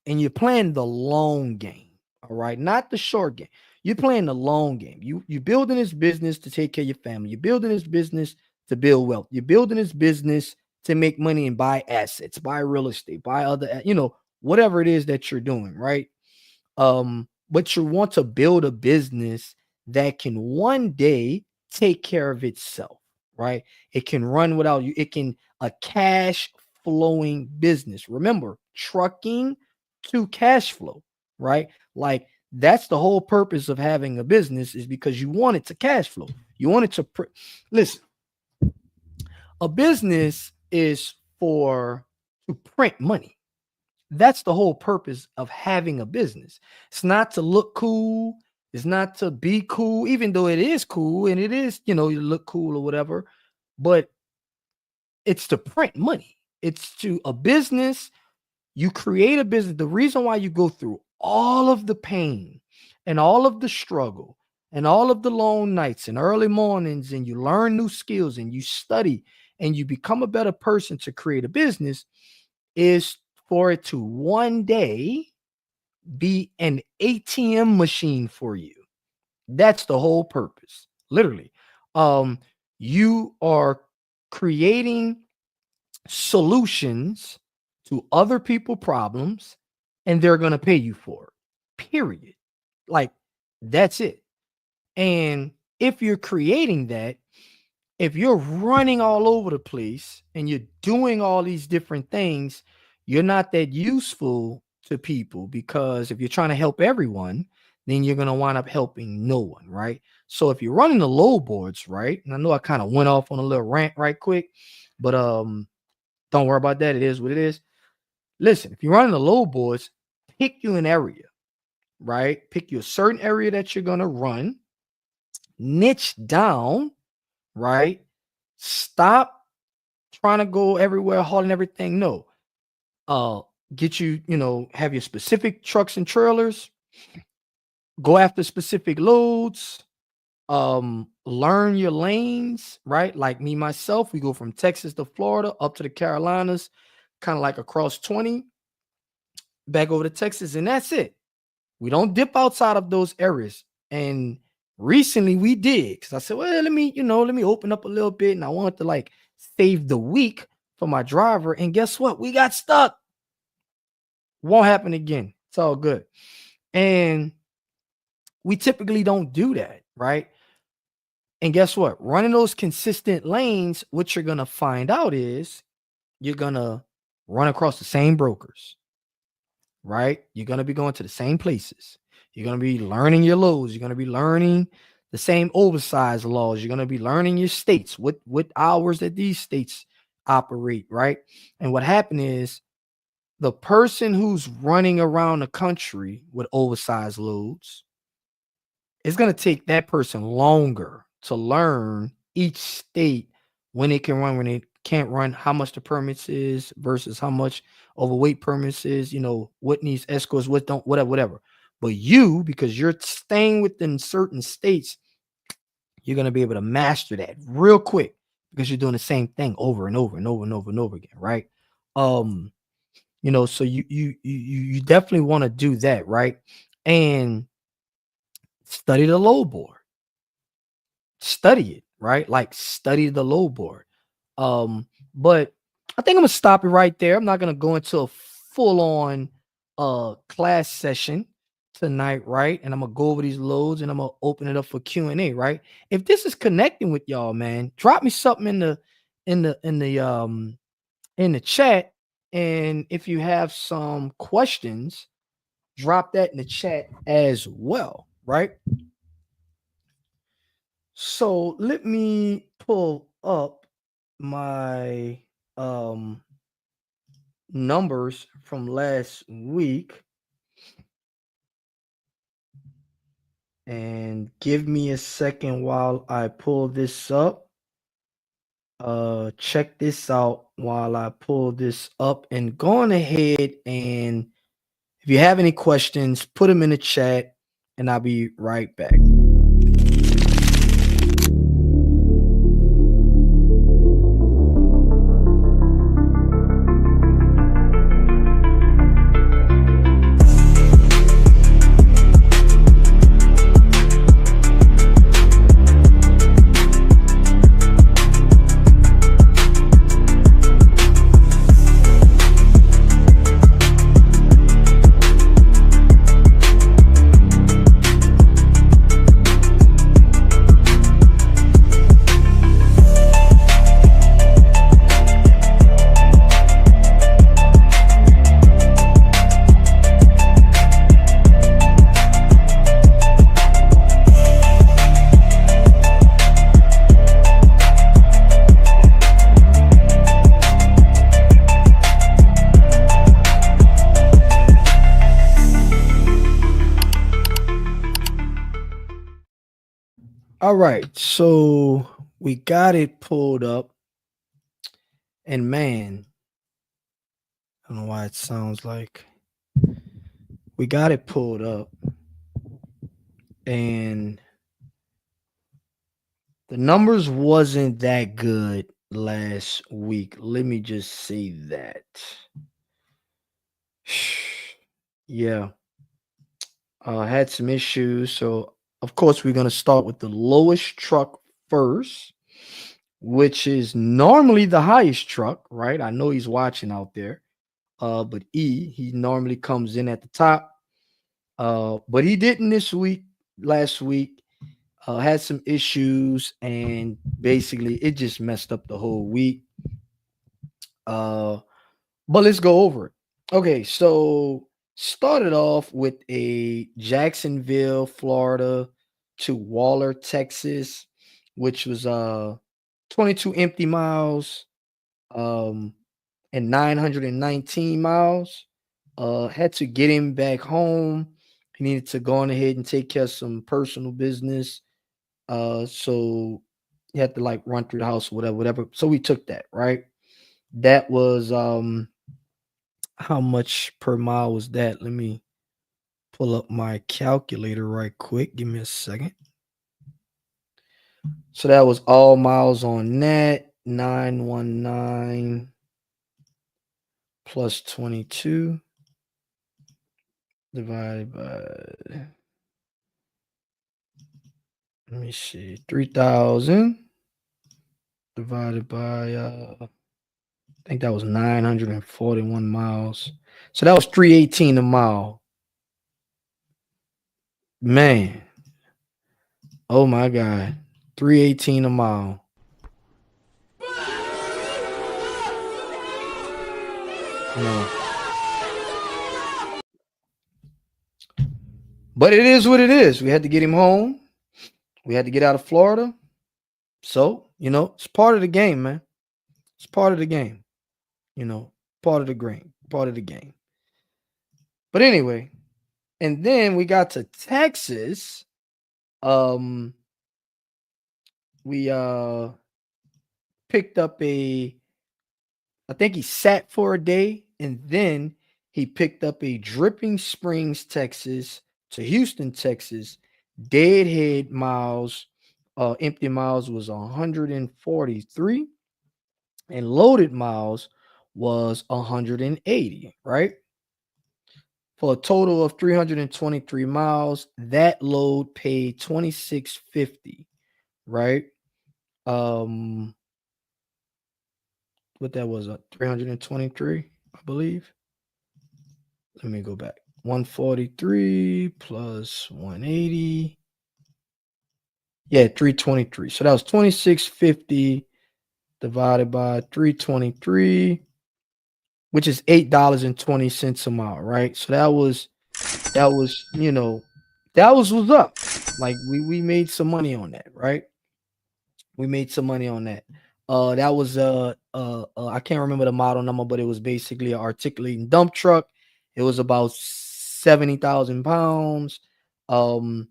A: and you're playing the long game, all right, not the short game. You're playing the long game. You're building this business to take care of your family. You're building this business to build wealth. You're building this business to make money and buy assets, buy real estate, buy other, whatever it is that you're doing, right? But you want to build a business that can one day take care of itself, right? It can run without you. It can a cash flowing business. Remember, trucking to cash flow, right? Like that's the whole purpose of having a business is because you want it to cash flow. You want it to listen. A business is for to print money. That's the whole purpose of having a business. It's not to look cool. It's not to be cool, even though it is cool and it is, you look cool or whatever. But it's to print money. It's to a business. You create a business. The reason why you go through all of the pain and all of the struggle and all of the long nights and early mornings, and you learn new skills and you study and you become a better person to create a business, is for it to one day be an ATM machine for you. That's the whole purpose. Literally. Um, you are creating solutions to other people problems, and they're going to pay you for it. Period. Like, that's it. And if you're creating that, if you're running all over the place and you're doing all these different things, you're not that useful to people, because if you're trying to help everyone, then you're going to wind up helping no one, right? So if you're running the low boards, right? And I know I kind of went off on a little rant right quick, but don't worry about that. It is what it is. Listen, if you're running the low boards, pick you an area, right? Pick you a certain area that you're going to run, niche down, right? Stop trying to go everywhere, hauling everything. No. Uh, get you, have your specific trucks and trailers, go after specific loads, learn your lanes, right? Like me, myself, we go from Texas to Florida up to the Carolinas, kind of like across 20, back over to Texas, and that's it. We don't dip outside of those areas. And recently we did, because I said, well, let me open up a little bit. And I wanted to like save the week for my driver. And guess what? We got stuck. Won't happen again. It's all good. And we typically don't do that, right? And guess what? Running those consistent lanes, what you're going to find out is you're going to run across the same brokers, right? You're going to be going to the same places. You're going to be learning your lows. You're going to be learning the same oversized laws. You're going to be learning your states, what hours that these states operate, right? And what happened is the person who's running around the country with oversized loads, it's going to take that person longer to learn each state, when it can run, when it can't run, how much the permits is versus how much overweight permits is, what needs escorts, what don't, whatever. But you, because you're staying within certain states, you're going to be able to master that real quick, because you're doing the same thing over and over and over and over and over again, right? So you definitely want to do that, right? And study the low board. Study it, right? Like, study the low board. But I think I'm gonna stop it right there. I'm not gonna go into a full-on class session tonight, right? And I'm gonna go over these loads and I'm gonna open it up for Q&A, right? If this is connecting with y'all, man, drop me something in the chat. And if you have some questions, drop that in the chat as well, right? So let me pull up my numbers from last week, and give me a second while I pull this up. Check this out while I pull this up, and go on ahead, and if you have any questions, put them in the chat and I'll be right back. All right, so we got it pulled up, and man, I don't know why it sounds like we got it pulled up, and the numbers wasn't that good last week. Let me just say that. Yeah, had some issues. So, of course, we're going to start with the lowest truck first, which is normally the highest truck, right? I know he's watching out there. But he normally comes in at the top. But he didn't this week. Last week, had some issues, and basically it just messed up the whole week. Uh, but let's go over it. Okay, so started off with a Jacksonville, Florida to Waller, Texas, which was 22 empty miles, um and 919 miles. Had to get him back home. He needed to go on ahead and take care of some personal business. So he had to like run through the house, whatever, whatever. So we took that, right? That was how much per mile was that? Let me pull up my calculator right quick. Give me a second. So that was all miles on that. 919 plus 22 divided by, let me see, 3,000 divided by I think that was 941 miles. So that was 318 a mile. Man, oh my god. 318 a mile. No. But it is what it is. We had to get him home. We had to get out of Florida. So, it's part of the game, man. It's part of the game. You know, part of the game. Part of the game. But anyway, and then we got to Texas. Um, we picked up I think he sat for a day, and then he picked up a Dripping Springs, Texas to Houston, Texas. Deadhead miles, empty miles was 143, and loaded miles was 180, right? For a total of 323 miles. That load paid 26.50, right? Um, what that was, 323, I believe. Let me go back. 143 plus 180. Yeah, 323. So that was 26.50 divided by 323, which is $8.20 a mile, right? So that was what's up. Like we made some money on that, right? We made some money on that. That was I can't remember the model number, but it was basically an articulating dump truck. It was about 70,000 pounds. Um,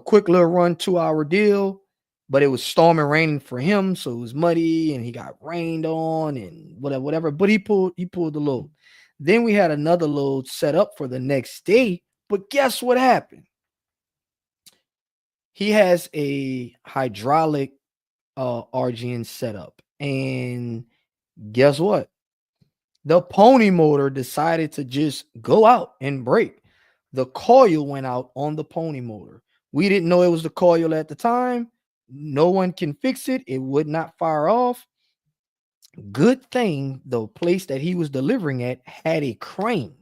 A: quick little run, 2-hour deal, but it was storming, raining for him, so it was muddy, and he got rained on and whatever, whatever. But he pulled the load. Then we had another load set up for the next day, but guess what happened? He has a hydraulic RGN setup. And guess what? The pony motor decided to just go out and break. The coil went out on the pony motor. We didn't know it was the coil at the time. No one can fix it. It would not fire off. Good thing the place that he was delivering at had a crane.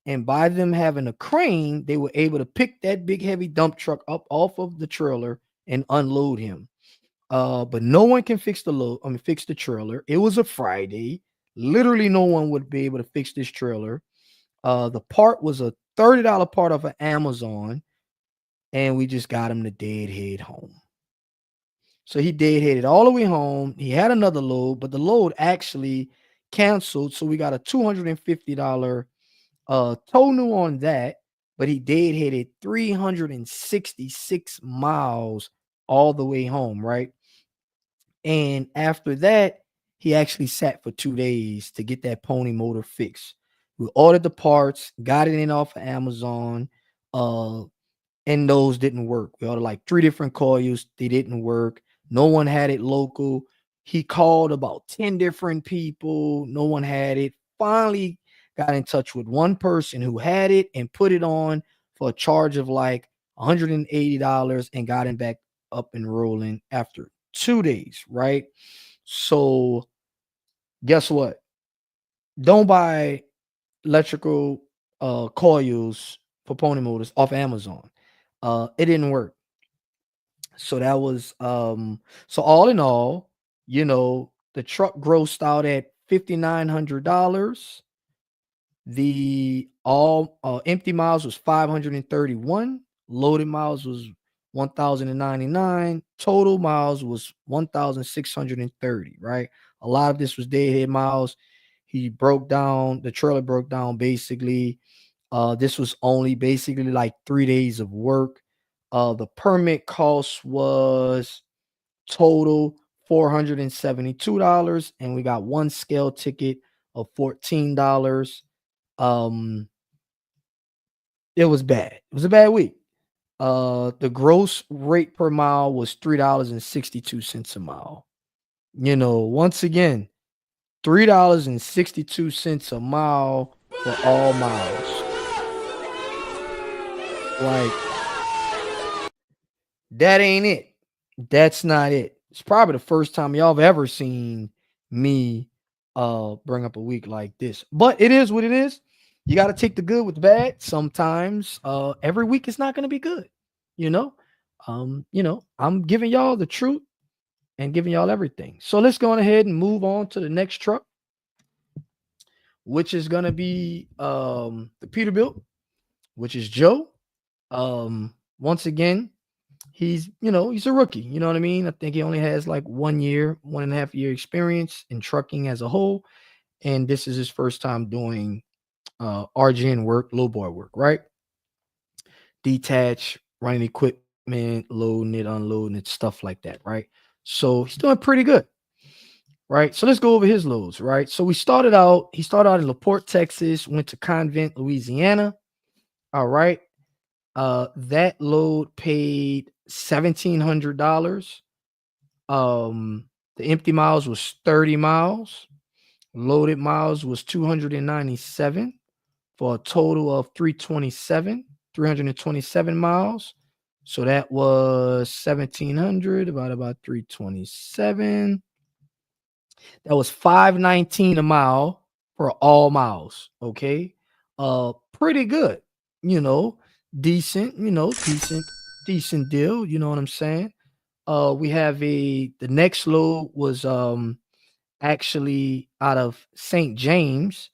A: And by them having a crane, they were able to pick that big heavy dump truck up off of the trailer and unload him. But no one can fix the load. I mean, fix the trailer. It was a Friday. Literally, no one would be able to fix this trailer. The part was a $30 part of an Amazon, and we just got him the deadhead home. So he deadheaded all the way home. He had another load, but the load actually canceled. So we got a $250 tow new on that. But he deadheaded 366 miles all the way home, right? And after that, he actually sat for 2 days to get that pony motor fixed. We ordered the parts, got it in off of Amazon, uh, and those didn't work. We ordered like three different coils, they didn't work. No one had it local. He called about 10 different people, no one had it. Finally got in touch with one person who had it and put it on for a charge of like $180 and got him back up and rolling after 2 days, right? So guess what? Don't buy electrical coils for pony motors off Amazon. It didn't work. So that was so all in all, the truck grossed out at $5,900. The all empty miles was 531. Loaded miles was 1,099. Total miles was 1,630. Right. A lot of this was deadhead miles. The trailer broke down basically. This was only basically like 3 days of work. The permit cost was total $472, and we got one scale ticket of $14. Um, it was bad. It was a bad week. The gross rate per mile was $3.62 a mile. Once again, $3.62 a mile for all miles. Like, that ain't it. That's not it. It's probably the first time y'all have ever seen me bring up a week like this. But it is what it is. You got to take the good with the bad. Sometimes every week is not going to be good. You know? I'm giving y'all the truth and giving y'all everything. So let's go on ahead and move on to the next truck, which is going to be the Peterbilt, which is Joe. Once again, he's a rookie. You know what I mean? I think he only has like 1 year, 1.5 year experience in trucking as a whole. And this is his first time doing RGN work, low boy work, right? Detach, running equipment, loading it, unloading it, stuff like that, right? So he's doing pretty good, right? So let's go over his loads, right? So he started out in LaPorte, Texas, went to Convent, Louisiana. All right. That load paid $1,700. The empty miles was 30 miles. Loaded miles was 297 for a total of 327 miles. So that was 1,700 divided by 327. That was 519 a mile for all miles. Okay. Pretty good, you know, decent deal. You know what I'm saying? We have the next load was actually out of St. James,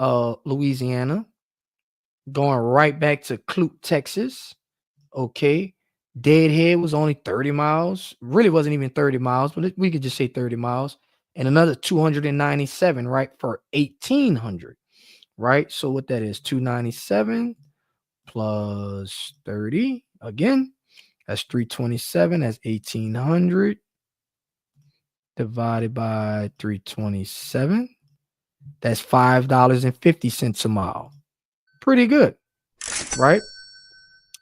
A: Louisiana, going right back to Clute, Texas. Okay. Deadhead was only 30 miles. Really wasn't even 30 miles, but we could just say 30 miles. And another 297, right, for 1,800, right? So what that is, 297 plus 30. Again, that's 327. That's 1,800 divided by 327. That's $5.50 a mile. Pretty good, right?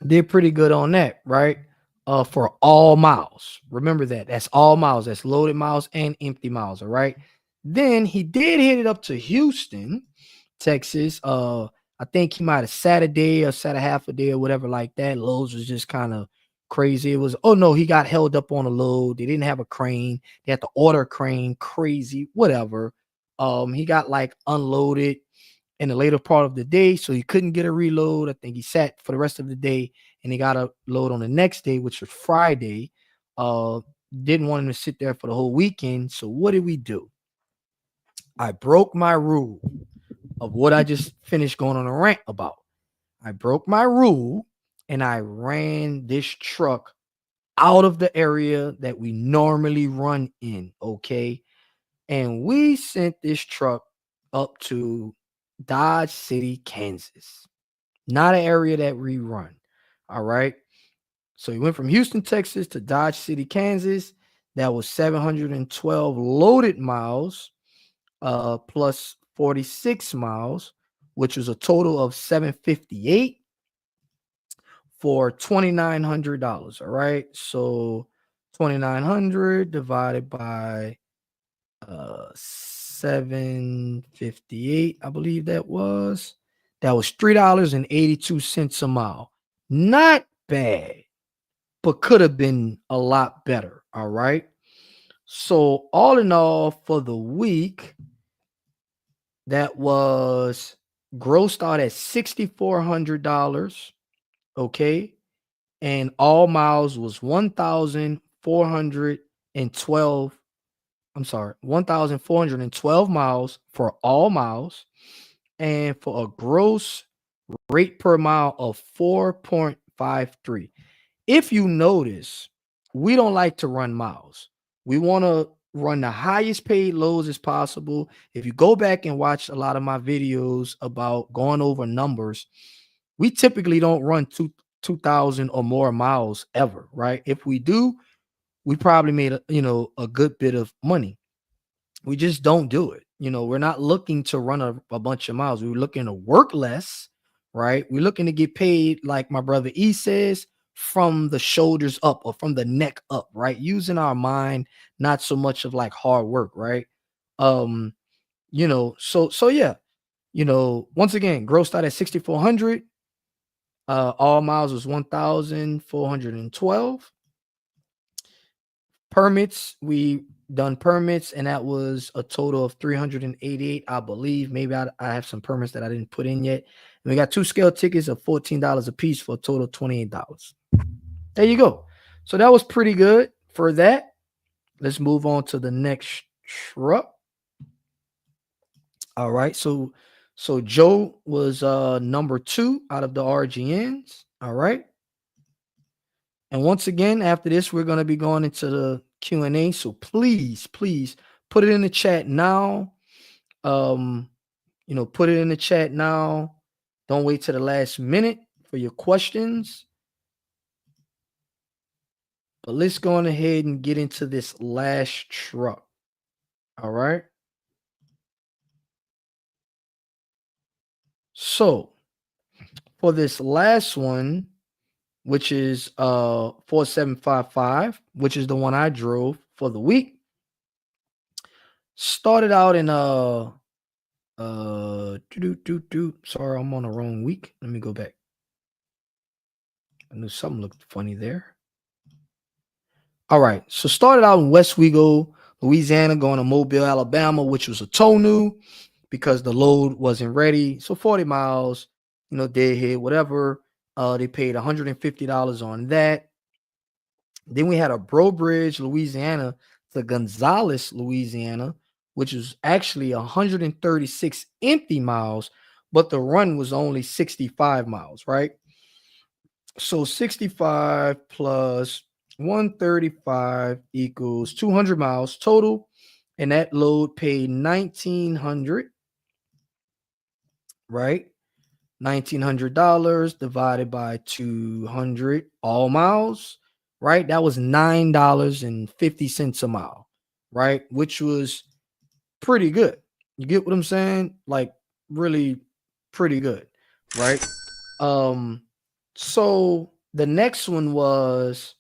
A: Did pretty good on that, right? For all miles. Remember that. That's all miles. That's loaded miles and empty miles. All right. Then he did hit it up to Houston, Texas. I think he might have sat a day or sat a half a day or whatever like that. Loads was just kind of crazy. It was, oh no, he got held up on a load. They didn't have a crane. They had to order a crane. Crazy, whatever. He got like unloaded in the later part of the day, so he couldn't get a reload. I think he sat for the rest of the day, and he got a load on the next day, which was Friday. Uh, didn't want him to sit there for the whole weekend. So what did we do? I broke my rule of what I just finished going on a rant about. I broke my rule and I ran this truck out of the area that we normally run in. Okay. And we sent this truck up to Dodge City, Kansas. Not an area that we run. All right. So he went from Houston, Texas to Dodge City, Kansas. That was 712 loaded miles, plus 46 miles, which was a total of 758 for $2,900. All right. So 2,900 divided by 758, I believe that was $3.82 a mile. Not bad, but could have been a lot better. All right. So all in all, for the week, that was grossed out at $6,400. Okay. And all miles was 1,412. I'm sorry, 1,412 miles for all miles, and for a gross rate per mile of 4.53. If you notice, we don't like to run miles. We want to run the highest paid loads as possible. If you go back and watch a lot of my videos about going over numbers, we typically don't run 2,000 or more miles ever, right? If we do, we probably made a good bit of money. We just don't do it. We're not looking to run a bunch of miles. We're looking to work less, right? We're looking to get paid, like my brother E says, from the shoulders up or from the neck up, right? Using our mind, not so much of like hard work, right? Um, so yeah, once again, grossed out at 6,400. All miles was 1,412. Permits, we done permits, and that was a total of 388, I believe. Maybe I have some permits that I didn't put in yet. And we got 2 scale tickets of $14 a piece for a total of $28. There you go. So that was pretty good for that. Let's move on to the next truck. All right. So Joe was number 2 out of the RGNs. All right. And once again, after this, we're going to be going into the Q&A. So please put it in the chat now. Put it in the chat now. Don't wait till the last minute for your questions. But let's go on ahead and get into this last truck. All right. So for this last one, which is 4755, which is the one I drove for the week, started out in sorry, I'm on the wrong week. Let me go back. I knew something looked funny there. All right. So started out in Westwego, Louisiana, going to Mobile, Alabama, which was a tow new because the load wasn't ready. So 40 miles, deadhead, whatever. They paid $150 on that. Then we had a Bro Bridge, Louisiana to Gonzales, Louisiana, which was actually 136 empty miles, but the run was only 65 miles, right? So 65 plus 135 equals 200 miles total. And that load paid 1,900, right? $1,900 divided by 200 all miles, right? That was $9.50 a mile, right? Which was pretty good. You get what I'm saying? Like really pretty good, right? So the next one was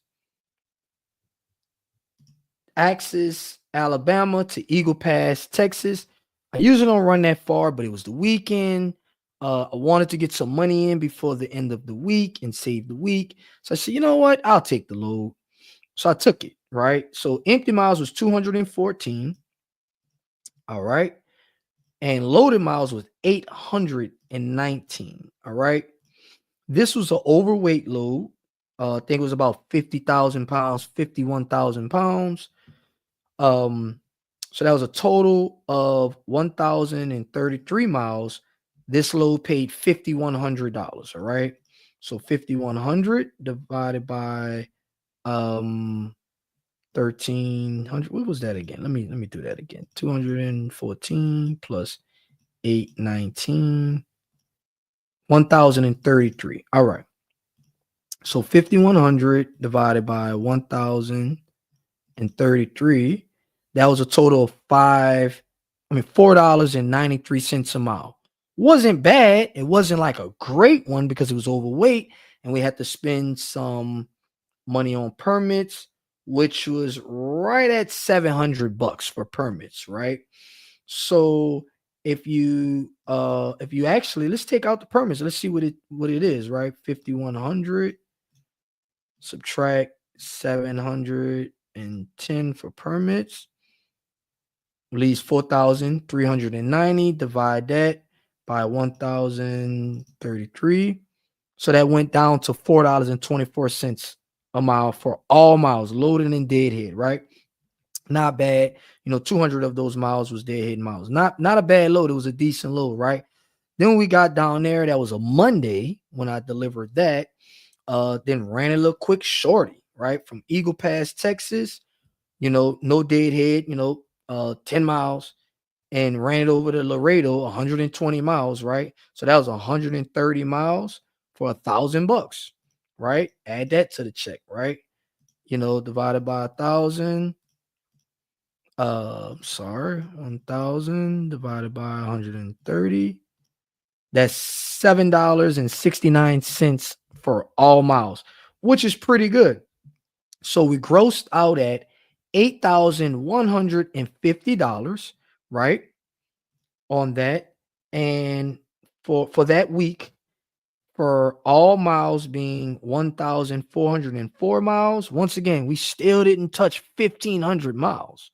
A: Axis, Alabama to Eagle Pass, Texas. I usually don't run that far, but it was the weekend. I wanted to get some money in before the end of the week and save the week. So I said, you know what? I'll take the load. So I took it, right? So empty miles was 214. All right. And loaded miles was 819. All right. This was an overweight load. I think it was about 50,000 pounds, 51,000 pounds. So that was a total of 1,033 miles. This load paid $5,100. All right. So 5,100 divided by 1,300. What was that again? Let me do that again. 214 plus 819. 1,033. All right. So 5,100 divided by 1,033 and 33. That was a total of $4.93 a mile. Wasn't bad. It wasn't like a great one because it was overweight and we had to spend some money on permits, which was right at $700 for permits, right? So if you actually, let's take out the permits. Let's see what it is, right? 5,100 subtract 710 for permits leaves 4,390. Divide that by 1,033. So that went down to $4.24 a mile for all miles, loaded and deadhead, right? Not bad. 200 of those miles was deadhead miles. Not a bad load. It was a decent load, right? Then when we got down there, that was a Monday when I delivered that. Then ran a little quick shorty, right? From Eagle Pass, Texas, no deadhead, 10 miles, and ran it over to Laredo, 120 miles, right? So that was 130 miles for $1,000, right? Add that to the check, right? Divided by 1,000. Sorry, 1,000 divided by 130. That's $7.69 for all miles, which is pretty good. So we grossed out at $8,150, right? On that. And for that week, for all miles being 1,404 miles, once again, we still didn't touch 1,500 miles.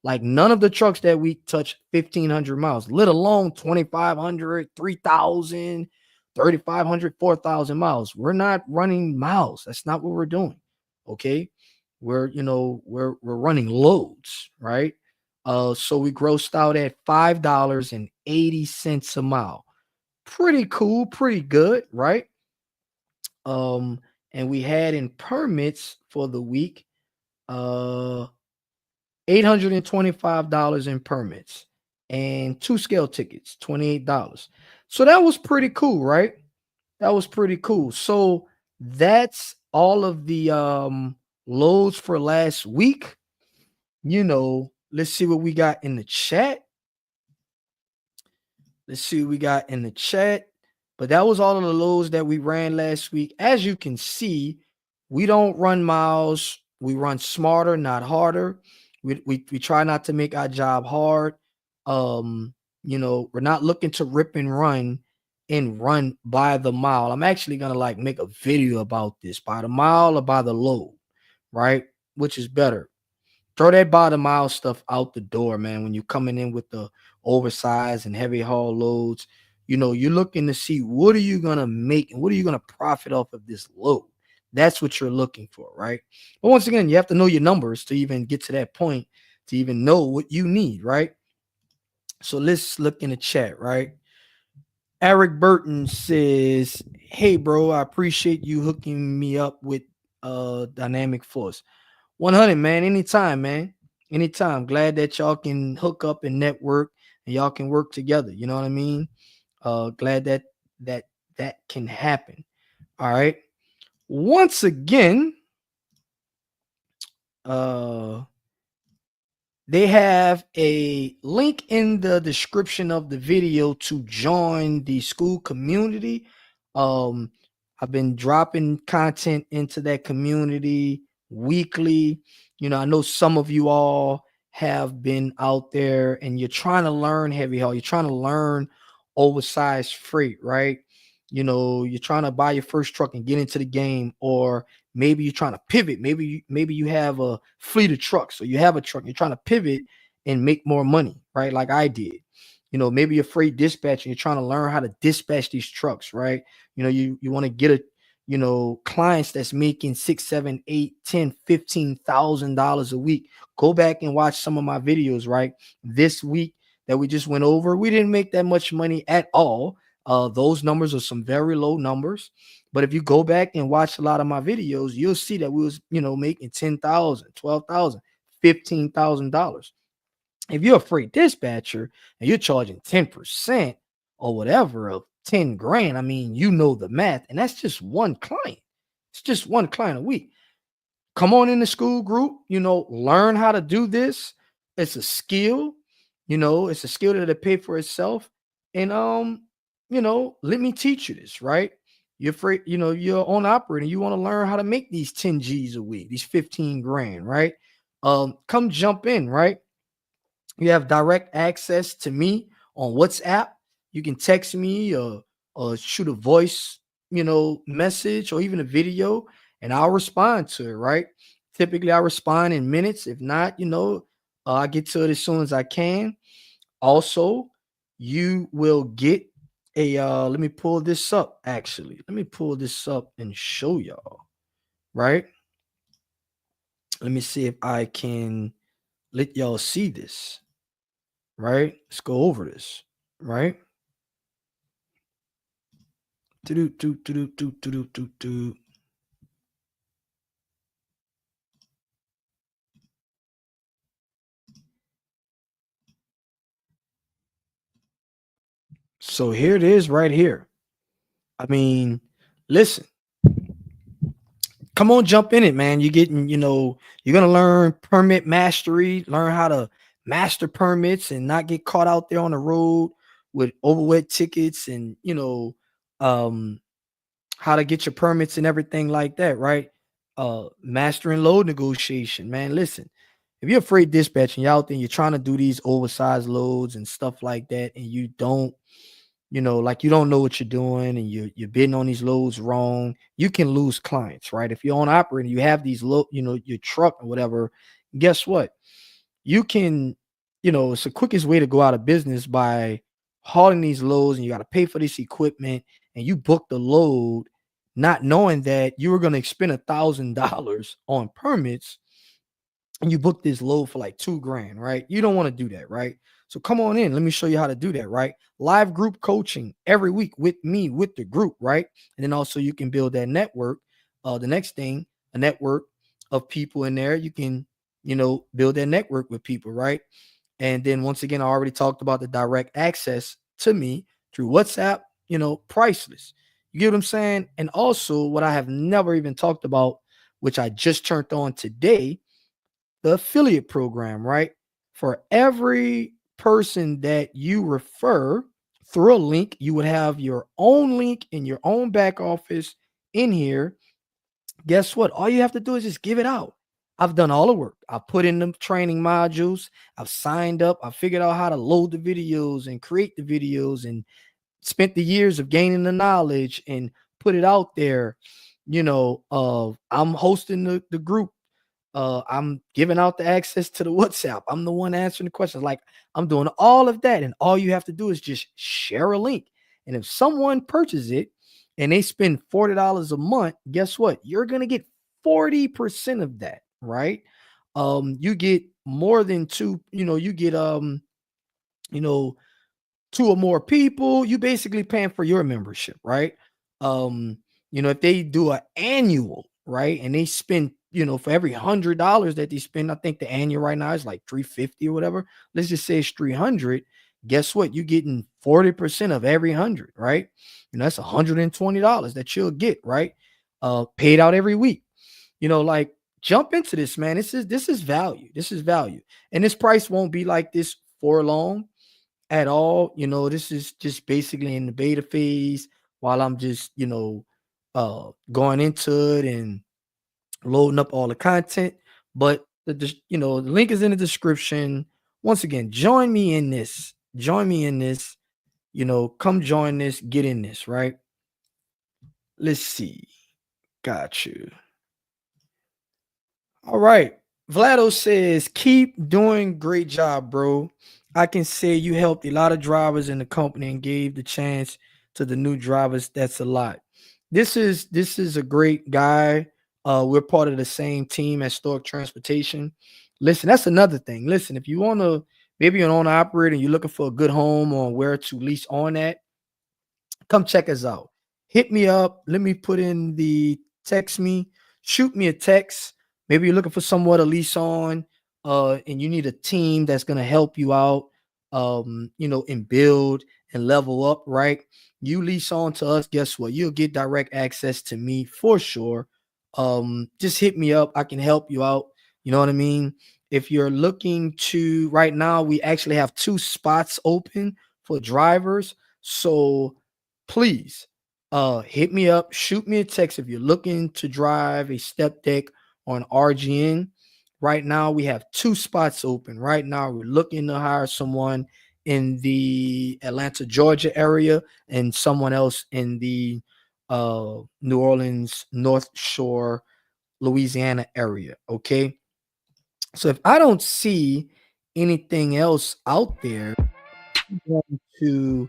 A: Like none of the trucks that we touched 1,500 miles, let alone 2,500, 3,000, 3,500, 4,000 miles. We're not running miles. That's not what we're doing. Okay. We're running loads, right? So we grossed out at $5.80 a mile. Pretty cool, pretty good, right? And we had in permits for the week, $825 in permits and 2 scale tickets, $28. So that was pretty cool, right? That was pretty cool. So that's all of the loads for last week. Let's see what we got in the chat. Let's see what we got in the chat. But that was all of the loads that we ran last week. As you can see, we don't run miles. We run smarter, not harder. We try not to make our job hard. We're not looking to rip and run by the mile. I'm actually gonna like make a video about this, by the mile or by the load, right? Which is better? Throw that bottom mile stuff out the door, man. When you're coming in with the oversized and heavy haul loads, you're looking to see what are you gonna make and what are you gonna profit off of this load. That's what you're looking for, right? But once again, you have to know your numbers to even get to that point, to even know what you need, right? So let's look in the chat, right? Eric Burton says, "Hey, bro, I appreciate you hooking me up with Dynamic Force." 100, man. Anytime, man. Anytime. Glad that y'all can hook up and network and y'all can work together. You know what I mean? Glad that that can happen. All right. Once again, uh they have a link in the description of the video to join the school community. Um, I've been dropping content into that community weekly. I know some of you all have been out there and you're trying to learn heavy haul. You're trying to learn oversized freight, right? You're trying to buy your first truck and get into the game, or maybe you're trying to pivot. Maybe you have a fleet of trucks, or you have a truck. You're trying to pivot and make more money, right? Like I did. Maybe you're freight dispatch and you're trying to learn how to dispatch these trucks, right? You want to get clients that's making 6, 7, 8, 10, $15,000 a week. Go back and watch some of my videos, right? This week that we just went over, we didn't make that much money at all. Those numbers are some very low numbers. But if you go back and watch a lot of my videos, you'll see that we was, making $10,000, $12,000, $15,000. If you're a freight dispatcher and you're charging 10% or whatever of 10 grand, I mean, the math, and that's just one client. It's just one client a week. come on in the school group, learn how to do this. It's a skill, it's a skill that'll pay for itself. And let me teach you this, right? You're afraid, you're on operating, you want to learn how to make these 10 G's a week, these 15 grand, right? Come jump in, right? You have direct access to me on WhatsApp. You can text me or shoot a voice, message or even a video, and I'll respond to it, right? Typically, I respond in minutes. If not, I get to it as soon as I can. Also, you will get let me pull this up actually. Let me pull this up and show y'all, right? Let me see if I can let y'all see this. Right? Let's go over this. Right? Do do do do do do do do do. So here it is right here. I mean, listen, come on, jump in it, man. You're getting, you're gonna learn permit mastery, learn how to master permits and not get caught out there on the road with overweight tickets and um how to get your permits and everything like that, right? Mastering load negotiation, man. Listen, if you're freight dispatching, you're out there, you're trying to do these oversized loads and stuff like that, and you don't, like you don't know what you're doing, and you're bidding on these loads wrong, you can lose clients, right? If you're on operating, you have these low, your truck or whatever. Guess what? You can, it's the quickest way to go out of business by hauling these loads, and you got to pay for this equipment, and you book the load not knowing that you were going to expend $1,000 on permits, and you book this load for like 2 grand, right? You don't want to do that, right? So come on in. Let me show you how to do that, right? Live group coaching every week with me, with the group, right? And then also you can build that network. The next thing, a network of people in there. You can, build that network with people, right? And then once again, I already talked about the direct access to me through WhatsApp, priceless. You get what I'm saying? And also what I have never even talked about, which I just turned on today, the affiliate program, right? For every person that you refer through a link, you would have your own link in your own back office in here. Guess what? All you have to do is just give it out. I've done all the work. I've put in the training modules. I've signed up. I figured out how to load the videos and create the videos and spent the years of gaining the knowledge and put it out there. I'm hosting the group. I'm giving out the access to the WhatsApp. I'm the one answering the questions. Like I'm doing all of that. And all you have to do is just share a link. And if someone purchases it and they spend $40 a month, guess what? You're going to get 40% of that, right? You get more than two, you get, you know, two or more people, you basically paying for your membership, right? Um, if they do an annual, right, and they spend, for every $100 that they spend, I think the annual right now is like 350 or whatever. Let's just say it's 300. Guess what? You're getting 40% of every 100, right? That's $120 that you'll get, right? Paid out every week. Like jump into this, man. This is value. This is value, and this price won't be like this for long at all. This is just basically in the beta phase while I'm just, going into it and loading up all the content. But the link is in the description. Once again, join me in this. Join me in this. Come join this, get in this, right? Let's see. Got you. All right. Vlado says, keep doing great job, bro. I can say you helped a lot of drivers in the company and gave the chance to the new drivers. That's a lot. This is a great guy. We're part of the same team at Stork Transportation. Listen, that's another thing. Listen, if you want to, maybe you're an owner operator and you're looking for a good home or where to lease on at, come check us out. Hit me up. Let me put in the text me, shoot me a text. Maybe you're looking for somewhere to lease on, and you need a team that's gonna help you out, and build and level up, right? You lease on to us, guess what? You'll get direct access to me for sure. just hit me up. I can help you out. You know what I mean? If you're looking to right now, we actually have 2 spots open for drivers. So please hit me up, shoot me a text if you're looking to drive a step deck or an RGN. Right now, we have 2 spots open. Right now, we're looking to hire someone in the Atlanta, Georgia area and someone else in the New Orleans, North Shore, Louisiana area. Okay. So if I don't see anything else out there, I'm going to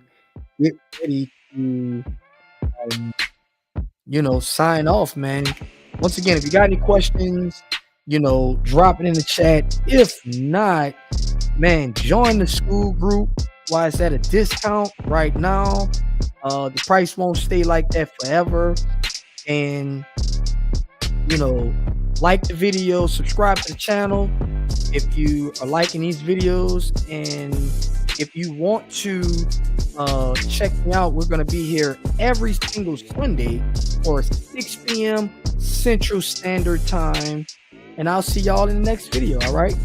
A: get ready to, um, sign off, man. Once again, if you got any questions, drop it in the chat. If not, man, join the school group. Why it's at a discount right now. The price won't stay like that forever. And like the video, subscribe to the channel if you are liking these videos, and if you want to check me out, we're going to be here every single Sunday for 6 p.m. Central Standard Time, and I'll see y'all in the next video. All right.